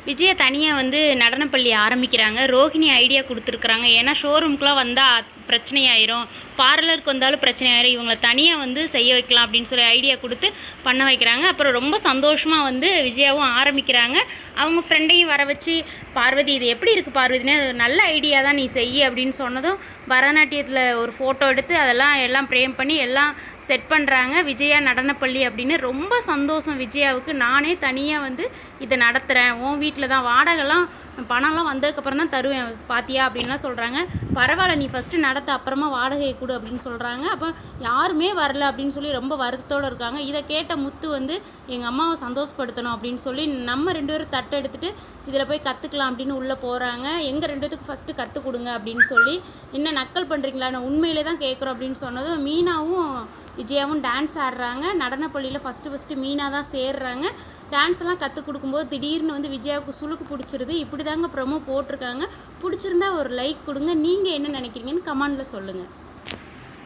விஜயா தனியாக வந்து நடனப்பள்ளி ஆரம்பிக்கிறாங்க. ரோஹிணி ஐடியா கொடுத்துருக்குறாங்க. ஏன்னா ஷோரூம்க்குலாம் வந்தால் பிரச்சனையாயிரும், பார்லருக்கு வந்தாலும் பிரச்சனையாயிரும், இவங்களை தனியாக வந்து செய்ய வைக்கலாம் அப்படின்னு சொல்லி ஐடியா கொடுத்து பண்ண வைக்கிறாங்க. அப்புறம் ரொம்ப சந்தோஷமாக வந்து விஜயாவும் ஆரம்பிக்கிறாங்க. அவங்க ஃப்ரெண்டையும் வர வச்சு, பார்வதி இது எப்படி இருக்குது பார்வதினே, நல்ல ஐடியா தான், நீ செய்ய அப்படின்னு சொன்னதும் பரதநாட்டியத்தில் ஒரு ஃபோட்டோ எடுத்து எல்லாம் ப்ரேம் பண்ணி எல்லாம் செட் பண்ணுறாங்க. விஜயா நடனப்பள்ளி அப்படின்னு ரொம்ப சந்தோஷம் விஜயாவுக்கு. நானே தனியாக வந்து இதை நடத்துகிறேன், உன் வீட்டில் தான், வாடகைலாம் பணம்லாம் வந்ததுக்கப்புறம் தான் தருவேன் பாத்தியா அப்படின்லாம் சொல்கிறாங்க. பரவாயில்ல, நீ ஃபஸ்ட்டு நடத்த, அப்புறமா வாடகை கொடு அப்படின்னு சொல்கிறாங்க. அப்போ யாருமே வரல அப்படின்னு சொல்லி ரொம்ப வருத்தத்தோடு இருக்காங்க. இதை கேட்ட முத்து வந்து எங்கள் அம்மாவை சந்தோஷப்படுத்தணும் அப்படின்னு சொல்லி நம்ம 2 பேரும் தட்டை எடுத்துகிட்டு இதில் போய் கற்றுக்கலாம் அப்படின்னு உள்ளே போகிறாங்க. எங்கள் 2 பேத்துக்கு ஃபஸ்ட்டு கற்றுக் கொடுங்க அப்படின்னு சொல்லி, என்ன நக்கல் பண்ணுறீங்களா, நான் உண்மையிலே தான் கேட்குறோம் அப்படின்னு சொன்னதும் மீனாவும் விஜயாவும் டான்ஸ் ஆடுறாங்க. நடனப்பள்ளியில் ஃபஸ்ட்டு மீனா தான் சேர்றாங்க. டான்ஸ் எல்லாம் கற்றுக் கொடுக்கும்போது திடீர்னு வந்து விஜயாவுக்கு சுளுக்கு பிடிச்சிருது. இப்படி தாங்க ப்ரொமோ போட்டிருக்காங்க. பிடிச்சிருந்தா ஒரு லைக் கொடுங்க. நீங்கள் என்ன நினைக்கிறீங்கன்னு கமெண்டில் சொல்லுங்கள்.